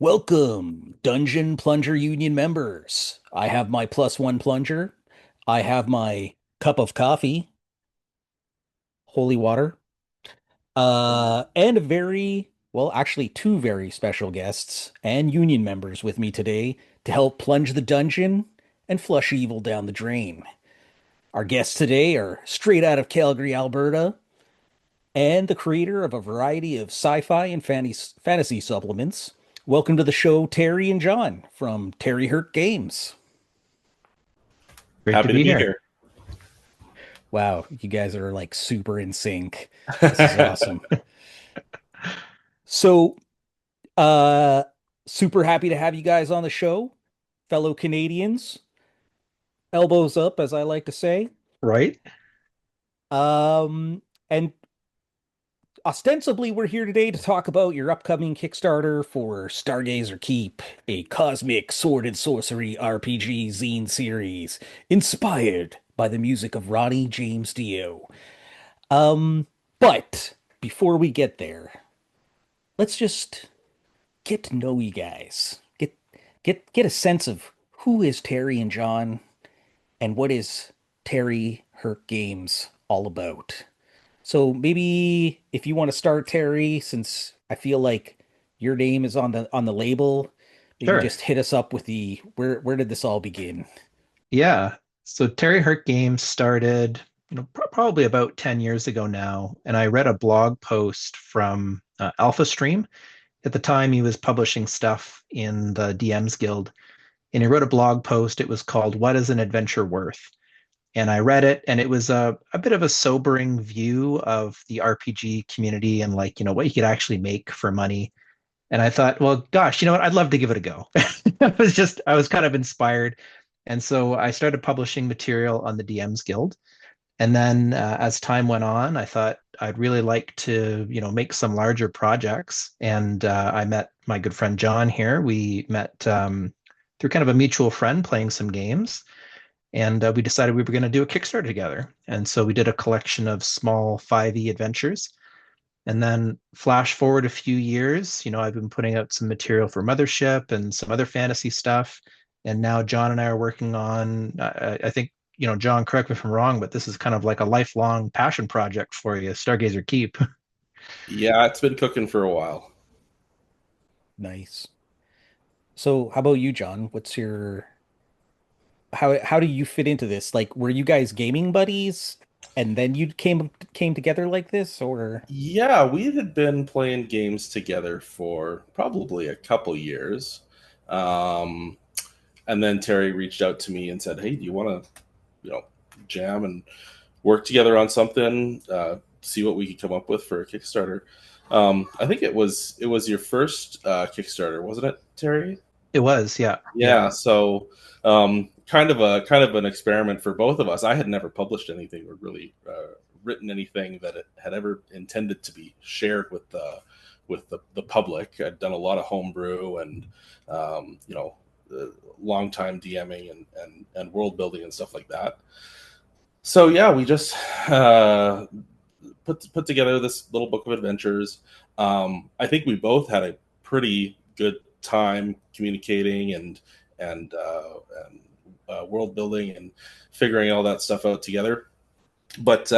Welcome, Dungeon Plunger Union members. I have my +1 plunger. I have my cup of coffee, holy water, and actually two very special guests and union members with me today to help plunge the dungeon and flush evil down the drain. Our guests today are straight out of Calgary, Alberta, and the creator of a variety of sci-fi and fantasy supplements. Welcome to the show, Terry and John from Terry Herc Games. Great to Happy to be be here. here. Wow, you guys are like super in sync. This is awesome. So, uh, super happy to have you guys on the show, fellow Canadians. Elbows up, as I like to say. Right? And ostensibly, we're here today to talk about your upcoming Kickstarter for Stargazer Keep, a cosmic sword and sorcery RPG zine series inspired by the music of Ronnie James Dio. Um, but before we get there, let's just get to know you guys. Get a sense of who is Terry and John and what is Terry Herc Games all about. So maybe if you want to start, Terry, since I feel like your name is on the label, maybe Sure. just hit us up with the where did this all begin? Yeah. So Terry Herc Games started, probably about 10 years ago now. And I read a blog post from Alpha Stream. At the time, he was publishing stuff in the DMs Guild. And he wrote a blog post. It was called What is an Adventure Worth? And I read it, and it was a bit of a sobering view of the RPG community and like, what you could actually make for money. And I thought, well, gosh, you know what? I'd love to give it a go. I was kind of inspired. And so I started publishing material on the DMs Guild. And then as time went on, I thought I'd really like to, make some larger projects. And I met my good friend John here. We met through kind of a mutual friend playing some games. And we decided we were going to do a Kickstarter together. And so we did a collection of small 5e adventures. And then flash forward a few years, I've been putting out some material for Mothership and some other fantasy stuff. And now John and I are working on, I think, John, correct me if I'm wrong, but this is kind of like a lifelong passion project for you, Stargazer Keep. Yeah, it's been cooking for a while. Nice. So how about you, John? What's your how do you fit into this? Like, were you guys gaming buddies and then you came together like this, or? Yeah, we had been playing games together for probably a couple years. Um, and then Terry reached out to me and said, "Hey, do you want to, you know, jam and work together on something? See what we could come up with for a Kickstarter." I think it was your first Kickstarter, wasn't it, Terry? It was, yeah, yeah. Yeah, so kind of an experiment for both of us. I had never published anything or really written anything that it had ever intended to be shared with the public. I'd done a lot of homebrew and long time DMing and world building and stuff like that. So yeah, we just put together this little book of adventures. I think we both had a pretty good time communicating and world building and figuring all that stuff out together. But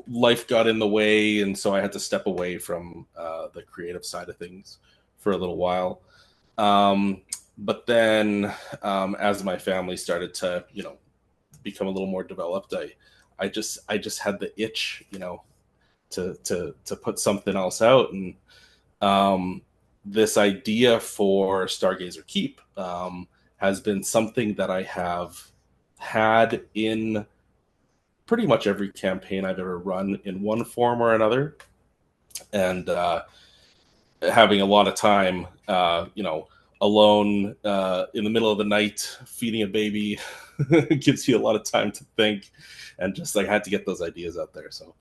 life got in the way, and so I had to step away from the creative side of things for a little while. But then, as my family started to, become a little more developed, I just had the itch, to put something else out, and this idea for Stargazer Keep has been something that I have had in pretty much every campaign I've ever run in one form or another, and having a lot of time, alone in the middle of the night feeding a baby gives you a lot of time to think, and just like I had to get those ideas out there. So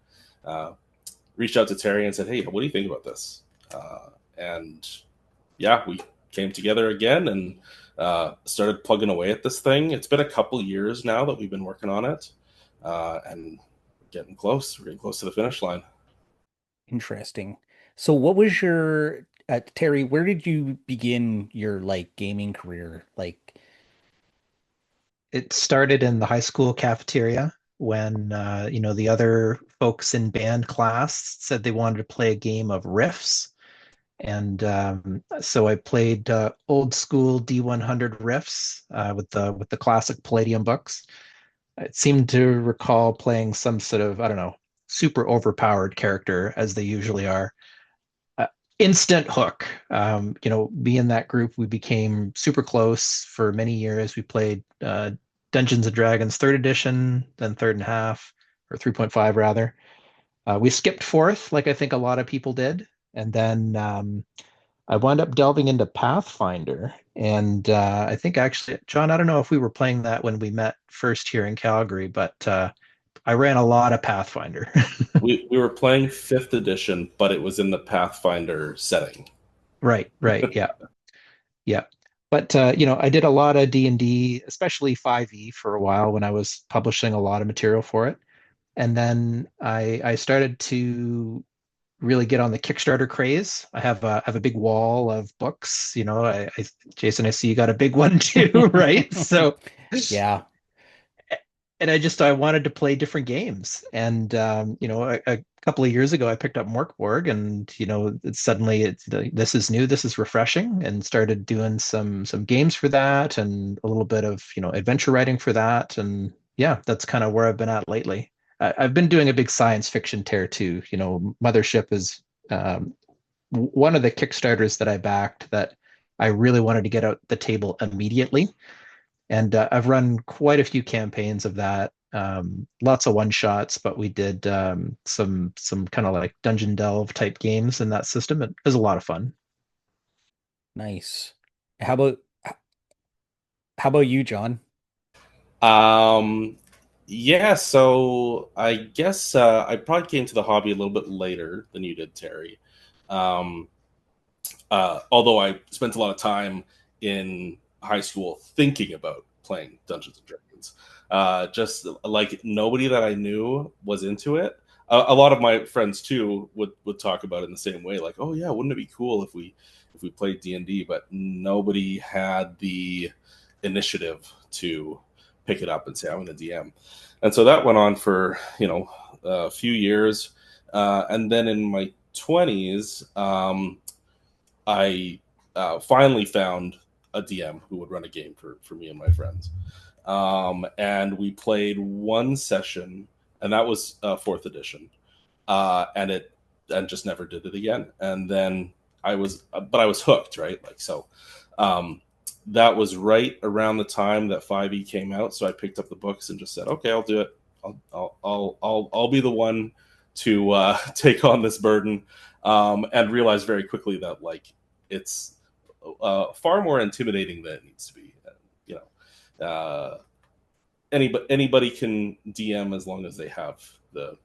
uh, reached out to Terry and said, "Hey, what do you think about this?" And yeah, we came together again and started plugging away at this thing. It's been a couple years now that we've been working on it, and getting close. We're getting close to the finish line. Interesting. So what was your Terry, where did you begin your like gaming career? Like, It started in the high school cafeteria when the other folks in band class said they wanted to play a game of riffs. And so I played old school D100 riffs with the classic Palladium books. I seem to recall playing some sort of, I don't know, super overpowered character as they usually are. Uh, Instant hook. Me and that group, we became super close for many years. We played Dungeons and Dragons third edition, then third and a half, or 3.5 rather. We skipped fourth, like I think a lot of people did. And then I wound up delving into Pathfinder. And I think actually, John, I don't know if we were playing that when we met first here in Calgary, but I ran a lot of Pathfinder. We were playing fifth edition, but it was in the Pathfinder setting. Right, right. Yeah, yeah. But I did a lot of D&D, especially 5e for a while when I was publishing a lot of material for it. And then I started to really get on the Kickstarter craze. I have a big wall of books. Jason, I see you got a big one too, right? So yeah, and I wanted to play different games. And a couple of years ago, I picked up Mörk Borg, and this is new, this is refreshing, and started doing some games for that, and a little bit of adventure writing for that, and yeah, that's kind of where I've been at lately. I've been doing a big science fiction tear too. Mothership is one of the Kickstarters that I backed that I really wanted to get out the table immediately, and I've run quite a few campaigns of that. Lots of one shots, but we did some kind of like dungeon delve type games in that system. It was a lot of fun. nice. How about how about you, John? Um, yeah, so I guess I probably came to the hobby a little bit later than you did, Terry. Um, although I spent a lot of time in high school thinking about playing Dungeons and Dragons. Just like nobody that I knew was into it. A lot of my friends too would talk about it in the same way, like, "Oh yeah, wouldn't it be cool if we played D&D?" But nobody had the initiative to pick it up and say, "I'm going to DM." And so that went on for a few years, and then in my 20s, I finally found a DM who would run a game for me and my friends. And we played one session, and that was fourth edition, and just never did it again. And then but I was hooked, right? Like so, um, that was right around the time that 5e came out. So I picked up the books and just said, okay, I'll do it. I'll be the one to take on this burden, and realized very quickly that like it's far more intimidating than it needs to be. You know, anybody can DM as long as they have the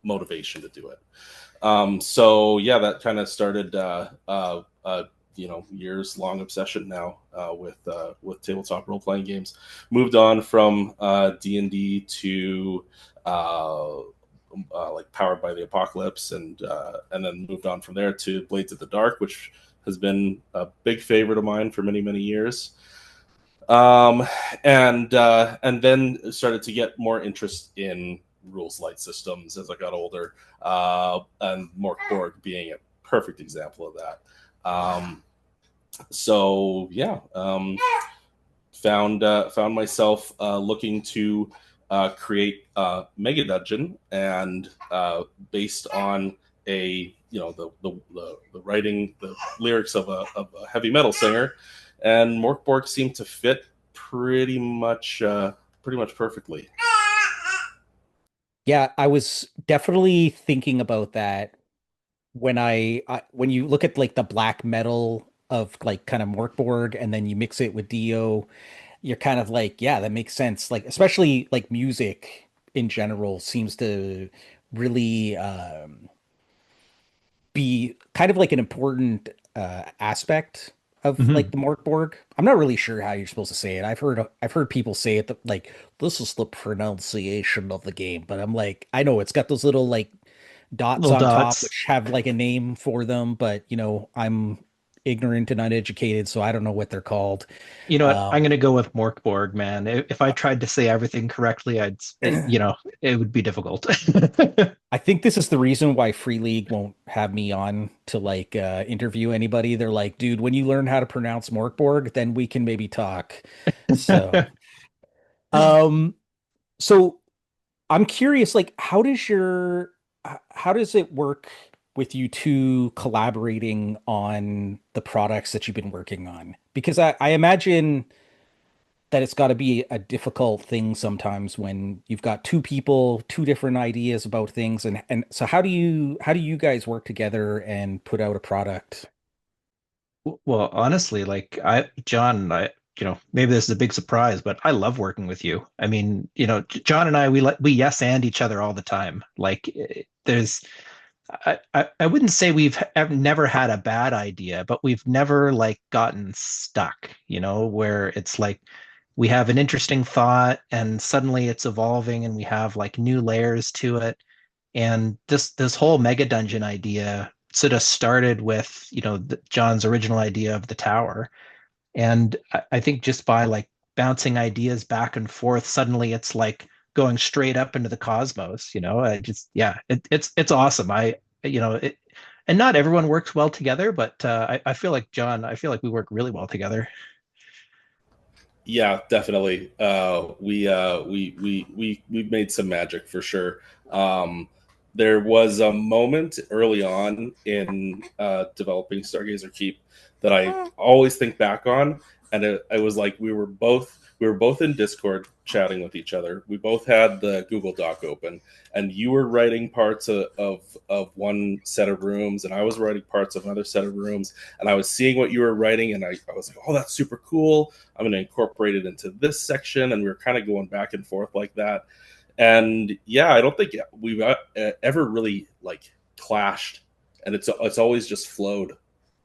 motivation to do it. So yeah, that kind of started years long obsession now with tabletop role playing games. Moved on from D&D to like Powered by the Apocalypse, and then moved on from there to Blades of the Dark, which has been a big favorite of mine for many many years. Um, and then started to get more interest in rules light systems as I got older, and Mörk Borg being a perfect example of that. So yeah, found myself looking to create Megadungeon, and based on the writing, the lyrics of a heavy metal singer, and Mörk Borg seemed to fit pretty much perfectly. Yeah, I was definitely thinking about that when you look at like the black metal of like kind of Morkborg and then you mix it with Dio, you're kind of like, yeah, that makes sense. Like especially like music in general seems to really be kind of like an important aspect of like Mhm. the Morkborg. I'm not really sure how you're supposed to say it. I've heard people say it that like this is the pronunciation of the game, but I'm like, I know it's got those little like dots Little on top, dots. which have like a name for them, but I'm ignorant and uneducated, so I don't know what they're called. You know what? I'm Um, gonna go with Mörk Borg, man. If I tried to say everything correctly, it would be difficult. I think this is the reason why Free League won't have me on to like interview anybody. They're like, dude, when you learn how to pronounce Morkborg, then we can maybe talk. So, um, so I'm curious, like, how does it work with you two collaborating on the products that you've been working on? Because I imagine that it's got to be a difficult thing sometimes when you've got two people, two different ideas about things, and so how do you guys work together and put out a product? Well, honestly, like John, maybe this is a big surprise, but I love working with you. I mean, John and I, we yes and each other all the time. Like, I wouldn't say we've never had a bad idea, but we've never like gotten stuck, where it's like we have an interesting thought and suddenly it's evolving and we have like new layers to it. And this whole mega dungeon idea sort of started with, John's original idea of the tower. And I think just by like bouncing ideas back and forth, suddenly it's like going straight up into the cosmos, I just, yeah, it's awesome. And not everyone works well together, but I feel like I feel like we work really well together. Yeah, definitely. We've made some magic for sure. There was a moment early on in developing Stargazer Keep that I always think back on, and it was like we were both in Discord chatting with each other. We both had the Google Doc open, and you were writing parts of one set of rooms, and I was writing parts of another set of rooms, and I was seeing what you were writing, and I was like, oh, that's super cool. I'm going to incorporate it into this section. And we were kind of going back and forth like that. And yeah, I don't think we've ever really like clashed. And it's always just flowed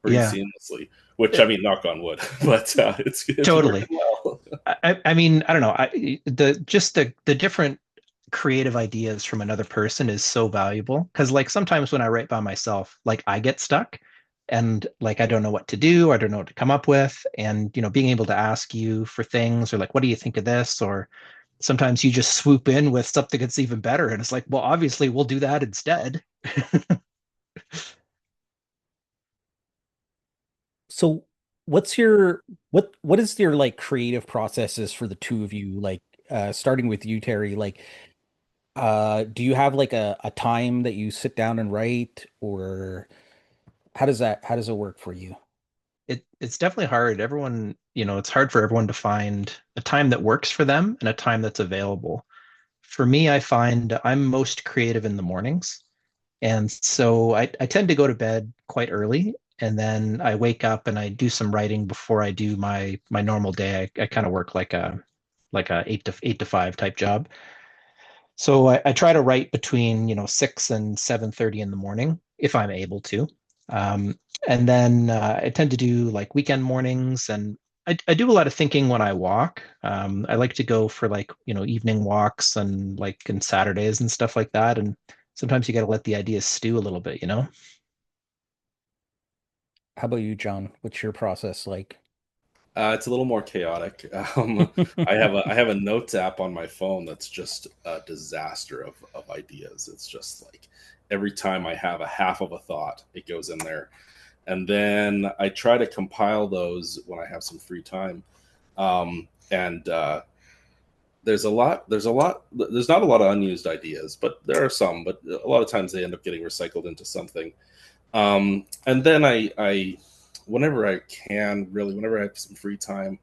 pretty Yeah, seamlessly, which uh, I mean, knock on wood, but it's totally. working well. I mean, I don't know. The different creative ideas from another person is so valuable because like sometimes when I write by myself, like I get stuck and like I don't know what to do, I don't know what to come up with. And being able to ask you for things or like, what do you think of this? Or sometimes you just swoop in with something that's even better. And it's like, well, obviously we'll do that instead. So what is your like creative processes for the two of you? Like starting with you, Terry, like do you have like a time that you sit down and write, or how does it work for you? It's definitely hard. Everyone, it's hard for everyone to find a time that works for them and a time that's available. For me, I find I'm most creative in the mornings. And so I tend to go to bed quite early and then I wake up and I do some writing before I do my normal day. I kind of work like a eight to five type job. So I try to write between, 6 and 7:30 in the morning if I'm able to. Um, and then I tend to do like weekend mornings and I do a lot of thinking when I walk. I like to go for like, evening walks and like on Saturdays and stuff like that. And sometimes you got to let the ideas stew a little bit. How about you, John? What's your process like? It's a little more chaotic. I have a notes app on my phone that's just a disaster of ideas. It's just like every time I have a half of a thought, it goes in there, and then I try to compile those when I have some free time. And there's not a lot of unused ideas, but there are some. But a lot of times they end up getting recycled into something. And then I, whenever I can, really, whenever I have some free time,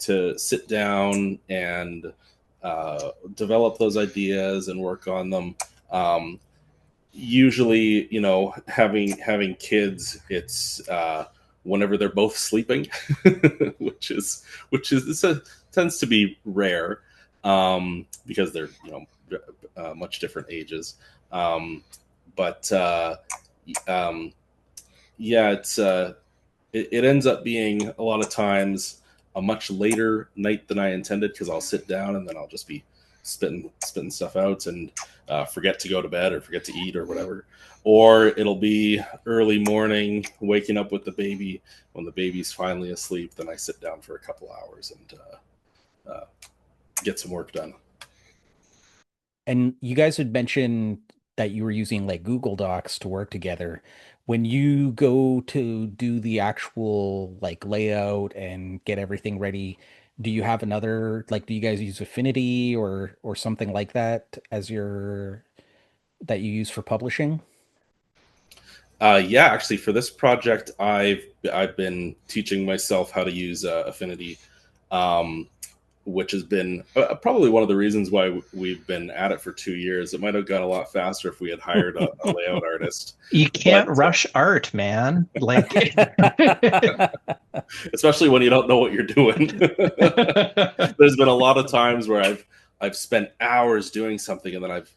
to sit down and develop those ideas and work on them. Um, Usually, having kids, it's whenever they're both sleeping, which is this tends to be rare, because they're much different ages. Um, but um, yeah, it ends up being a lot of times a much later night than I intended, because I'll sit down and then I'll just be spitting stuff out. And forget to go to bed or forget to eat or whatever. Or it'll be early morning, waking up with the baby. When the baby's finally asleep, then I sit down for a couple hours and get some work done. And you guys had mentioned that you were using like Google Docs to work together. When you go to do the actual like layout and get everything ready, do you have another like do you guys use Affinity or something like that as your that you use for publishing? Yeah, actually, for this project, I've been teaching myself how to use Affinity, um, which has been probably one of the reasons why we've been at it for 2 years. It might have gone a lot faster if we had hired a layout artist, You but can't rush art, man. Like, especially when you don't know what you're doing. There's been a lot of times where I've spent hours doing something and then I've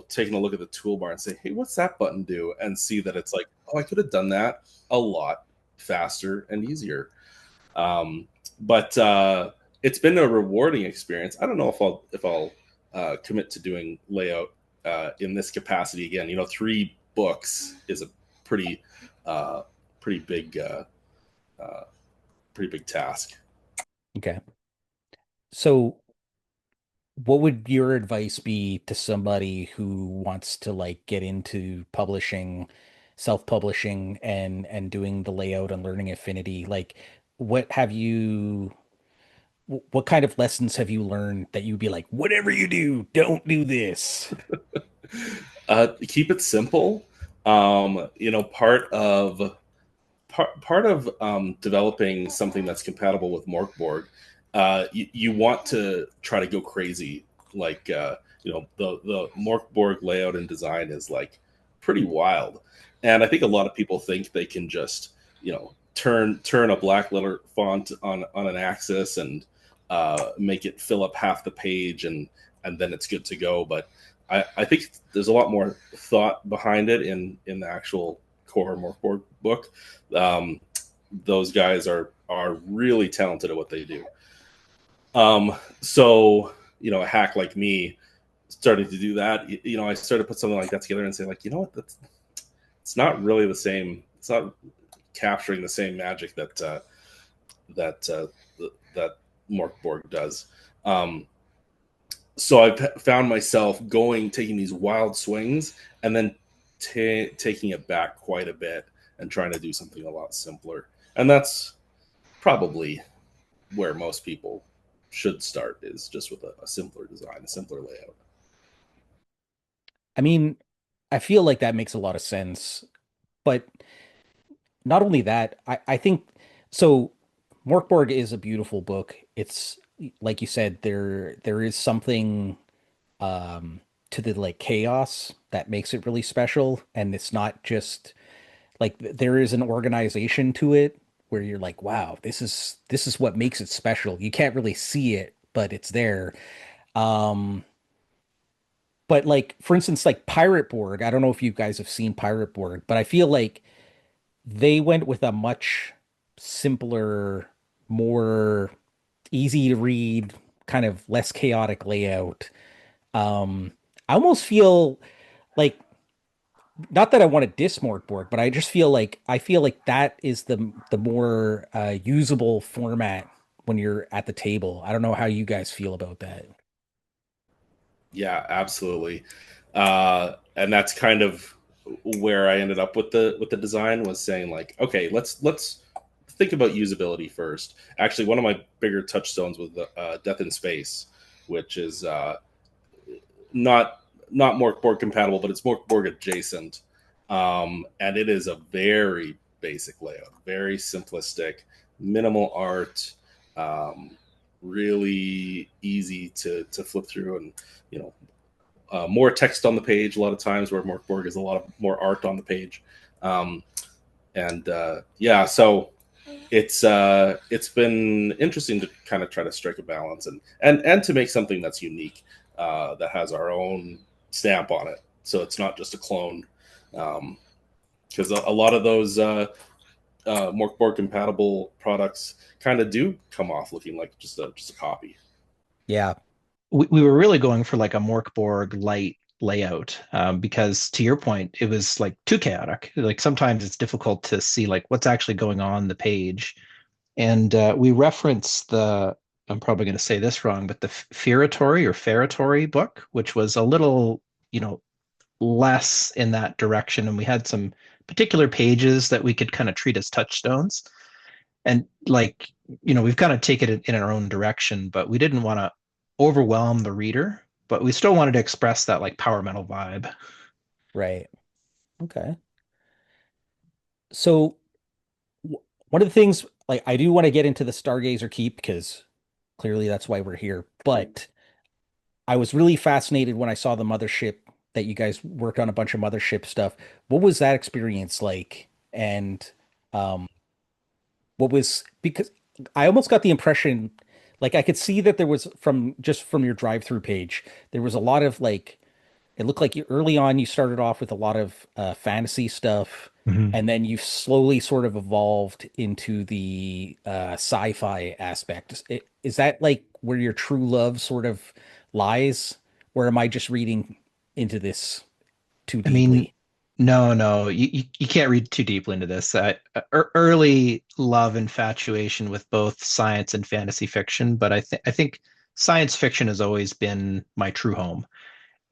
taken a look at the toolbar and say, hey, what's that button do? And see that it's like, oh, I could have done that a lot faster and easier. But it's been a rewarding experience. I don't know if I'll commit to doing layout in this capacity again. 3 books is a pretty uh, pretty big uh, pretty big task. Okay. So what would your advice be to somebody who wants to like get into publishing, self-publishing and doing the layout and learning Affinity? Like what have you what kind of lessons have you learned that you'd be like, whatever you do, don't do this? Keep it simple. Part of developing something that's compatible with Mörk Borg, you want to try to go crazy. Like the Mörk Borg layout and design is like pretty wild, and I think a lot of people think they can just turn a black letter font on an axis and make it fill up half the page, and then it's good to go. But I think there's a lot more thought behind it in the actual core Mörk Borg book. Um, those guys are really talented at what they do. So a hack like me starting to do that, I started to put something like that together and say, like, what, that's it's not really the same. It's not capturing the same magic that that Mörk Borg does. Um, so I've found myself taking these wild swings and then taking it back quite a bit and trying to do something a lot simpler. And that's probably where most people should start, is just with a simpler design, a simpler layout. I mean, I feel like that makes a lot of sense, but not only that, I think so. Morkborg is a beautiful book. It's like you said, there is something to the like chaos that makes it really special, and it's not just like there is an organization to it where you're like, wow, this is what makes it special. You can't really see it, but it's there. Um, but like for instance, like Pirate Borg, I don't know if you guys have seen Pirate Borg, but I feel like they went with a much simpler, more easy to read, kind of less chaotic layout. I almost feel like not that I want to diss Mortborg, but I feel like that is the more usable format when you're at the table. I don't know how you guys feel about that. Yeah, absolutely. And that's kind of where I ended up with the design, was saying, like, okay, let's think about usability first. Actually, one of my bigger touchstones was Death in Space, which is not not Mork Borg compatible, but it's Mork Borg adjacent. And it is a very basic layout, very simplistic, minimal art, really easy to flip through, and you know more text on the page a lot of times, where Mork Borg is a lot of more art on the page. Um, and yeah, so it's been interesting to kind of try to strike a balance, and to make something that's unique, that has our own stamp on it, so it's not just a clone. Because a lot of those Mork Borg compatible products kind of do come off looking like just a copy. Yeah. we were really going for like a Mork Borg light layout, because to your point, it was like too chaotic. Like sometimes it's difficult to see like what's actually going on the page. And we reference the, I'm probably going to say this wrong, but the Ferratory book, which was a little, you know, less in that direction. And we had some particular pages that we could kind of treat as touchstones. And like, we've kind of taken it in our own direction, but we didn't want to overwhelm the reader, but we still wanted to express that like power metal vibe. Right. Okay. So one of the things, like, I do want to get into the Stargazer Keep because clearly that's why we're here. But I was really fascinated when I saw the mothership that you guys worked on a bunch of mothership stuff. What was that experience like? And um, what was because I almost got the impression, like I could see that there was from your drive-through page, there was a lot of like it looked like early on you started off with a lot of fantasy stuff, Mhm. and then you slowly sort of evolved into the sci-fi aspect. Is that like where your true love sort of lies, or am I just reading into this too I mean, deeply? no, no, you can't read too deeply into this. Early love infatuation with both science and fantasy fiction, but I think science fiction has always been my true home.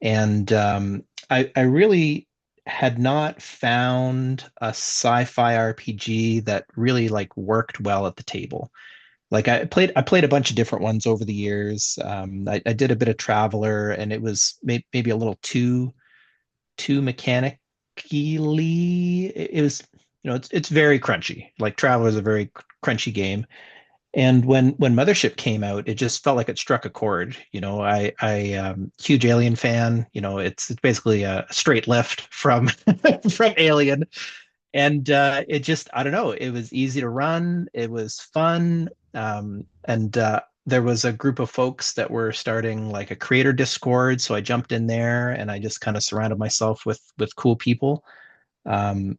And I really had not found a sci-fi RPG that really like worked well at the table. Like I played a bunch of different ones over the years. I did a bit of Traveler, and it was maybe a little too mechanically. It was, it's very crunchy. Like Traveler is a very crunchy game. And when Mothership came out, it just felt like it struck a chord. I huge Alien fan. It's basically a straight lift from from Alien, and it just, I don't know. It was easy to run. It was fun, and there was a group of folks that were starting like a creator Discord, so I jumped in there and I just kind of surrounded myself with cool people. Um,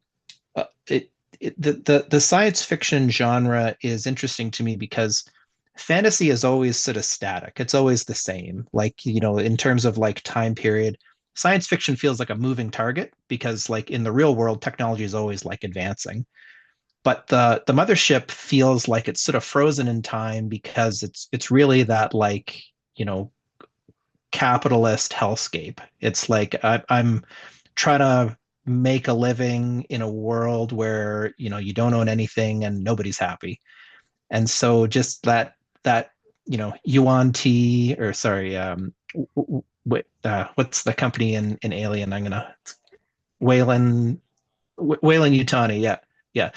the science fiction genre is interesting to me because fantasy is always sort of static. It's always the same. Like, in terms of like time period, science fiction feels like a moving target because like in the real world, technology is always like advancing. But the mothership feels like it's sort of frozen in time because it's really that like, you know, capitalist hellscape. It's like I'm trying to make a living in a world where you don't own anything and nobody's happy. And so just that yuan tea, or sorry, what's the company in Alien? I'm gonna Wayland Wayland Utani, yeah, yeah,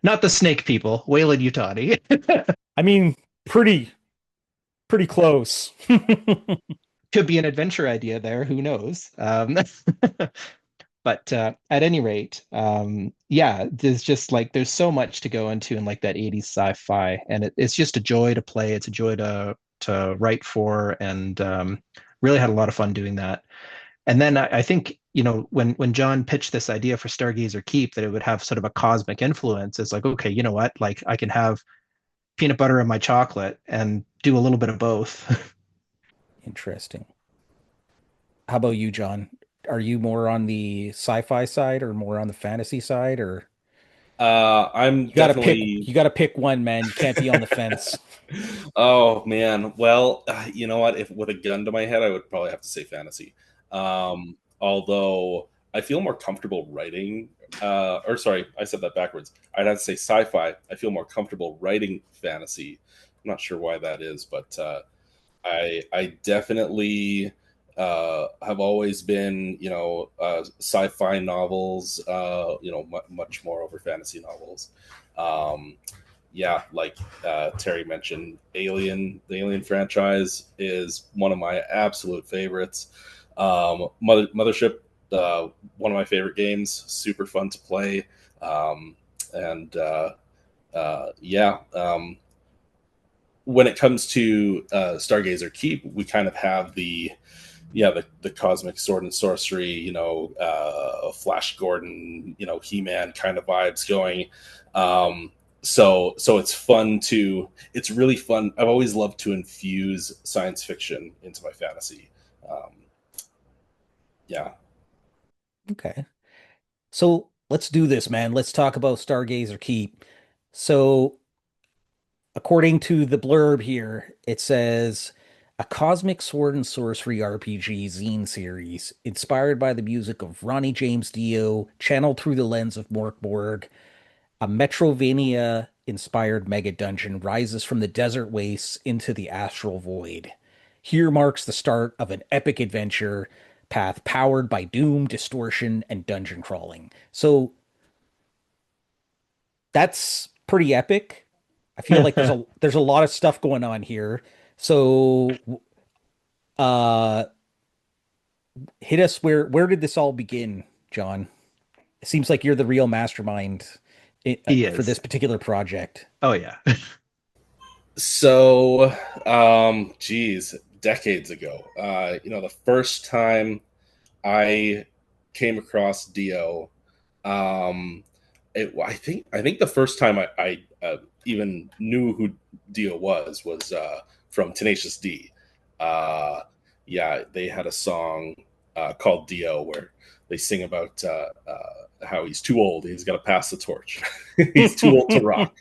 not the snake people, Wayland Utani. I mean, pretty pretty close. Could be an adventure idea there, who knows. But at any rate, yeah, there's just like there's so much to go into in like that 80s sci-fi, and it's just a joy to play. It's a joy to write for, and really had a lot of fun doing that. And then I think when John pitched this idea for Stargazer Keep, that it would have sort of a cosmic influence. It's like, okay, you know what? Like I can have peanut butter in my chocolate and do a little bit of both. Interesting. How about you, John? Are you more on the sci-fi side or more on the fantasy side, or I'm you gotta pick definitely. you gotta pick one, man. You can't be on the fence. Oh man. Well, you know what? If with a gun to my head, I would probably have to say fantasy. Although I feel more comfortable writing, or sorry, I said that backwards. I'd have to say sci-fi. I feel more comfortable writing fantasy. I'm not sure why that is, but I definitely have always been, sci-fi novels, much more over fantasy novels. Um, yeah, like Terry mentioned, the Alien franchise is one of my absolute favorites. Mothership, one of my favorite games, super fun to play. And yeah, when it comes to Stargazer Keep, we kind of have the cosmic sword and sorcery, Flash Gordon, He-Man kind of vibes going. So it's really fun. I've always loved to infuse science fiction into my fantasy. Um, Yeah. Okay. So let's do this, man. Let's talk about Stargazer Keep. So, according to the blurb here, it says a cosmic sword and sorcery RPG zine series inspired by the music of Ronnie James Dio, channeled through the lens of Mörk Borg. A Metroidvania inspired Megadungeon rises from the desert wastes into the astral void. Here marks the start of an epic adventure path powered by doom, distortion, and dungeon crawling. So that's pretty epic. I feel like there's a lot of stuff going on here. So uh hit us, where did this all begin, John? It seems like you're the real mastermind He for this is. particular project. Oh yeah. So, geez, decades ago, the first time I came across Dio, um, I think the first time I even knew who Dio was from Tenacious D. Uh, yeah, they had a song called Dio where they sing about how he's too old, he's got to pass the torch, he's too old to rock.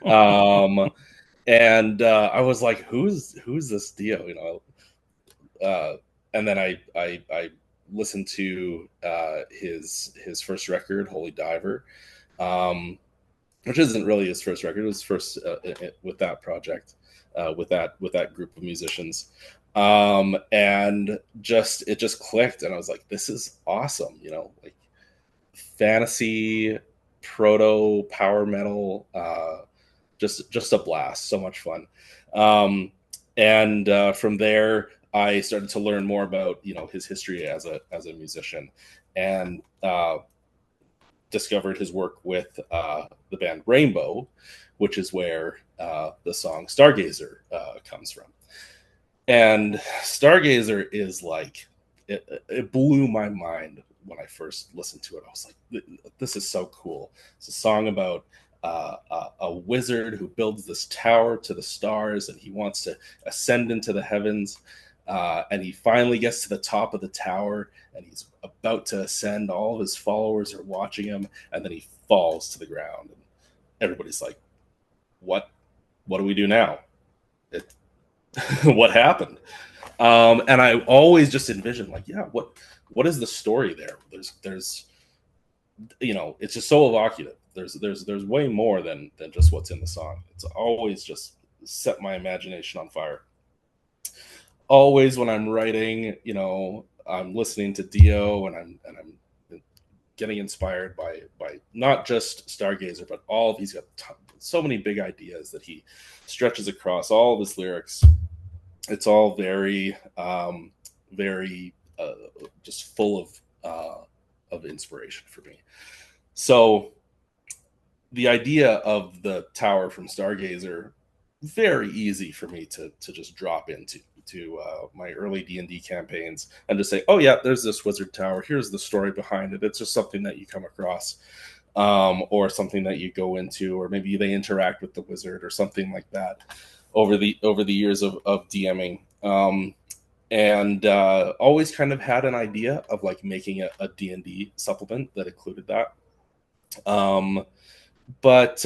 Um, and I was like, "Who's this Dio?" And then I listened to his first record, Holy Diver, um, which isn't really his first record. It was first with that project, with that group of musicians, and it just clicked, and I was like, "This is awesome!" Like fantasy, proto power metal. Just a blast, so much fun. And from there I started to learn more about his history as a musician, and discovered his work with the band Rainbow, which is where the song Stargazer comes from. And Stargazer is like, it blew my mind when I first listened to it. I was like, this is so cool. It's a song about a wizard who builds this tower to the stars, and he wants to ascend into the heavens. And he finally gets to the top of the tower, and he's about to ascend. All of his followers are watching him, and then he falls to the ground. And everybody's like, "What? What do we do now? It, what happened?" And I always just envisioned, like, yeah, what is the story there? There's it's just so evocative. There's way more than just what's in the song. It's always just set my imagination on fire. Always when I'm writing, I'm listening to Dio, and I'm getting inspired by not just Stargazer, but he's got so many big ideas that he stretches across all of his lyrics. It's all very just full of inspiration for me. So the idea of the tower from Stargazer, very easy for me to just drop into my early D&D campaigns, and just say, oh yeah, there's this wizard tower, here's the story behind it. It's just something that you come across, or something that you go into, or maybe they interact with the wizard or something like that over the years of DMing. And always kind of had an idea of like making a D&D supplement that included that. But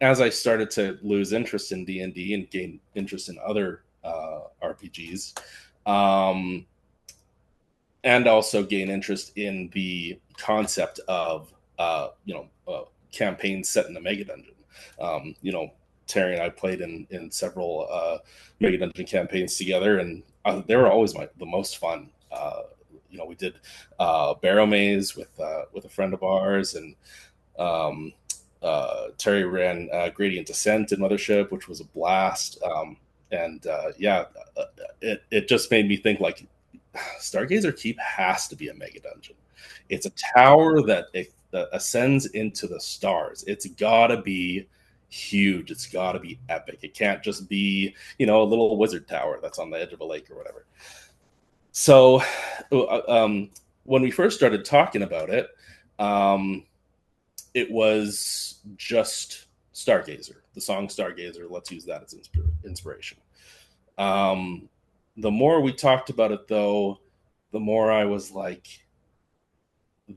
as I started to lose interest in D&D and gain interest in other RPGs, um, and also gain interest in the concept of campaigns set in the Megadungeon. Terry and I played in several Megadungeon campaigns together, and they were always the most fun. We did Barrow Maze with a friend of ours, and um, Terry ran Gradient Descent in Mothership, which was a blast. And yeah, it just made me think, like, Stargazer Keep has to be a mega dungeon. It's a tower that ascends into the stars. It's gotta be huge. It's gotta be epic. It can't just be a little wizard tower that's on the edge of a lake or whatever. So when we first started talking about it, um, it was just Stargazer. The song Stargazer, let's use that as inspiration. Um, the more we talked about it, though, the more I was like,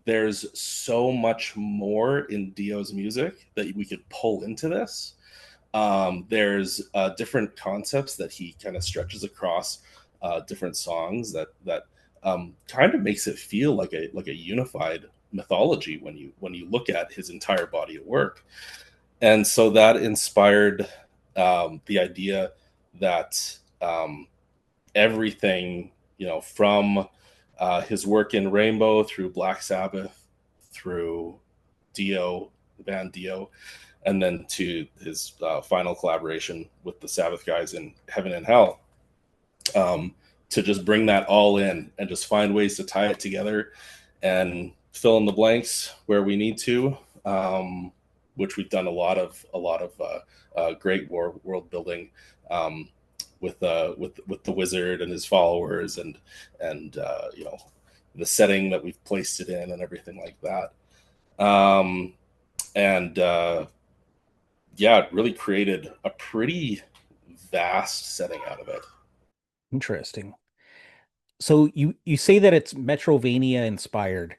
there's so much more in Dio's music that we could pull into this. There's different concepts that he kind of stretches across different songs that kind of makes it feel like a unified mythology when you look at his entire body of work. And so that inspired the idea that everything, from his work in Rainbow through Black Sabbath, through Dio, the band Dio, and then to his final collaboration with the Sabbath guys in Heaven and Hell, to just bring that all in and just find ways to tie it together and fill in the blanks where we need to, which we've done a lot of great world building. With the wizard and his followers, and the setting that we've placed it in and everything like that. And Yeah, it really created a pretty vast setting out of it. Interesting. So you say that it's Metrovania inspired.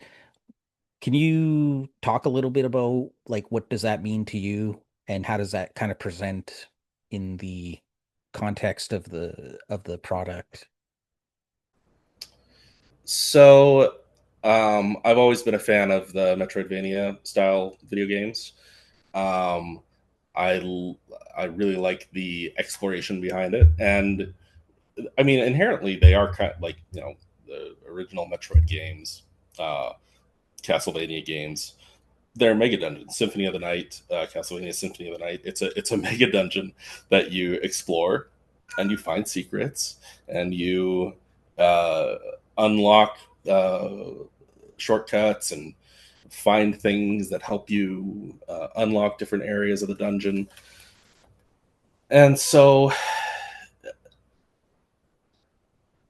Can you talk a little bit about like what does that mean to you and how does that kind of present in the context of the product? So I've always been a fan of the Metroidvania style video games. Um, I really like the exploration behind it, and I mean, inherently they are kind of like the original Metroid games, uh, Castlevania games. They're mega dungeons. Symphony of the Night, Castlevania Symphony of the Night. It's a mega dungeon that you explore, and you find secrets, and you uh, unlock shortcuts and find things that help you unlock different areas of the dungeon. And so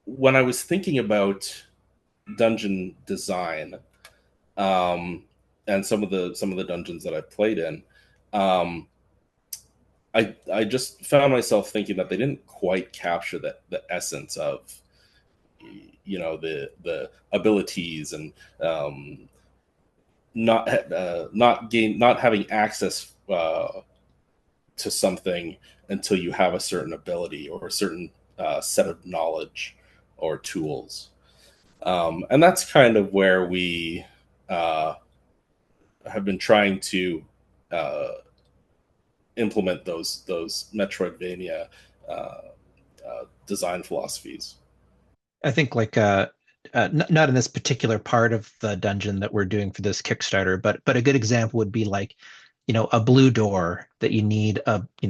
when I was thinking about dungeon design, um, and some of the dungeons that I've played in, um, I just found myself thinking that they didn't quite capture the essence of the abilities and not having access to something until you have a certain ability or a certain set of knowledge or tools. And that's kind of where we uh, have been trying to uh, implement those Metroidvania design philosophies. I think like not in this particular part of the dungeon that we're doing for this Kickstarter, but a good example would be like, a blue door that you need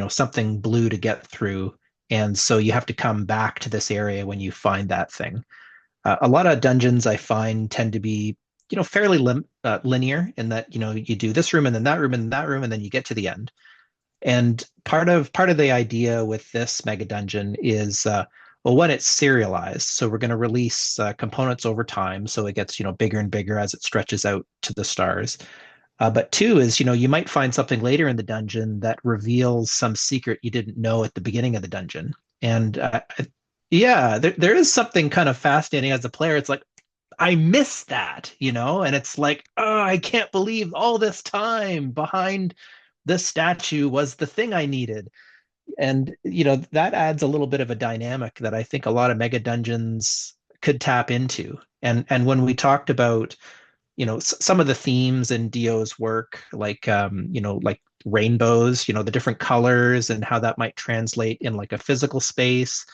something blue to get through, and so you have to come back to this area when you find that thing. A lot of dungeons I find tend to be fairly linear in that you do this room and then that room and then that room and then you get to the end. And part of the idea with this mega dungeon is well, one, it's serialized, so we're going to release components over time, so it gets bigger and bigger as it stretches out to the stars. But two is you might find something later in the dungeon that reveals some secret you didn't know at the beginning of the dungeon. And yeah, there is something kind of fascinating as a player. It's like I missed that, and it's like, oh, I can't believe all this time behind this statue was the thing I needed. And, that adds a little bit of a dynamic that I think a lot of mega dungeons could tap into. And when we talked about, some of the themes in Dio's work, like, like rainbows, the different colors and how that might translate in like a physical space,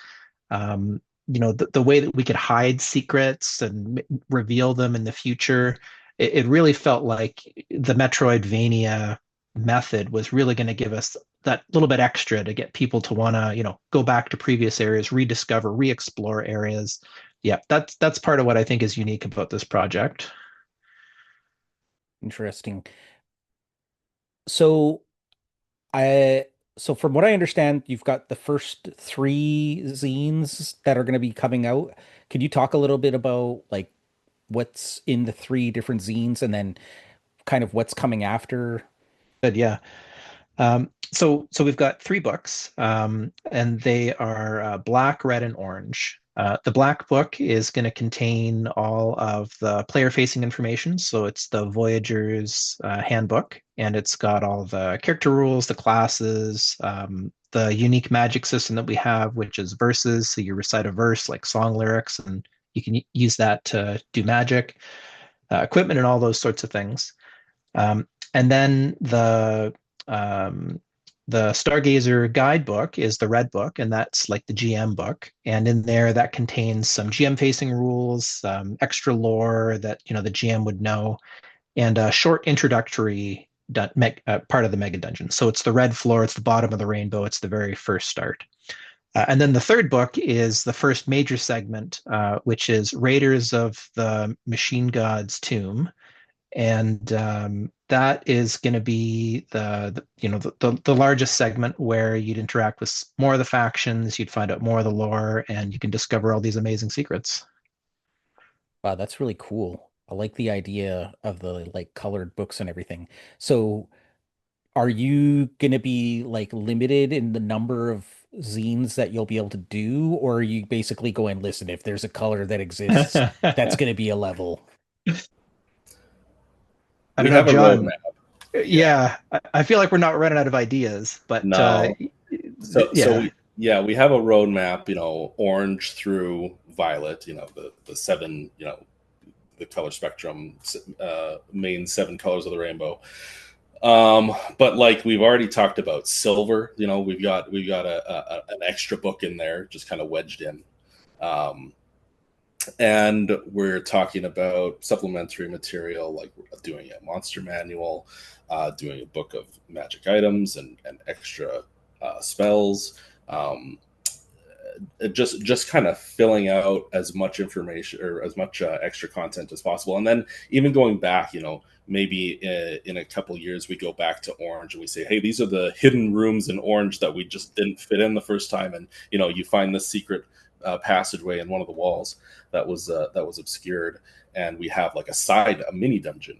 the way that we could hide secrets and reveal them in the future, it really felt like the Metroidvania method was really going to give us that little bit extra to get people to want to, go back to previous areas, rediscover, re-explore areas. Yeah, that's part of what I think is unique about this project. Interesting. So I so from what I understand, you've got the first three zines that are going to be coming out. Could you talk a little bit about like what's in the three different zines and then kind of what's coming after? But yeah, so we've got three books, and they are black, red, and orange. The Black Book is going to contain all of the player-facing information. So it's the Voyager's handbook, and it's got all the character rules, the classes, the unique magic system that we have, which is verses. So you recite a verse like song lyrics, and you can use that to do magic, equipment, and all those sorts of things. And then um, the Stargazer guidebook is the red book, and that's like the GM book. And in there, that contains some GM facing rules, some extra lore that the GM would know, and a short introductory part of the Megadungeon. So it's the red floor, it's the bottom of the rainbow, it's the very first start. And then the third book is the first major segment, which is Raiders of the Machine God's Tomb, and that is going to be the largest segment where you'd interact with more of the factions, you'd find out more of the lore, and you can discover all these amazing secrets. Wow, that's really cool. I like the idea of the like colored books and everything. So, are you gonna be like limited in the number of zines that you'll be able to do, or are you basically going, listen, if there's a color that exists, that's gonna be a level? I We don't know, have a John. roadmap. Yeah. Yeah, I feel like we're not running out of ideas, but No. So yeah. we have a roadmap, orange through violet, the seven, the color spectrum, main seven colors of the rainbow. But like we've already talked about silver, we've got an extra book in there, just kind of wedged in. Um, and we're talking about supplementary material like doing a monster manual, doing a book of magic items and extra spells. Um, just kind of filling out as much information or as much extra content as possible, and then even going back, maybe in a couple years we go back to orange and we say, hey, these are the hidden rooms in orange that we just didn't fit in the first time, and you find this secret passageway in one of the walls that was obscured, and we have like a mini dungeon,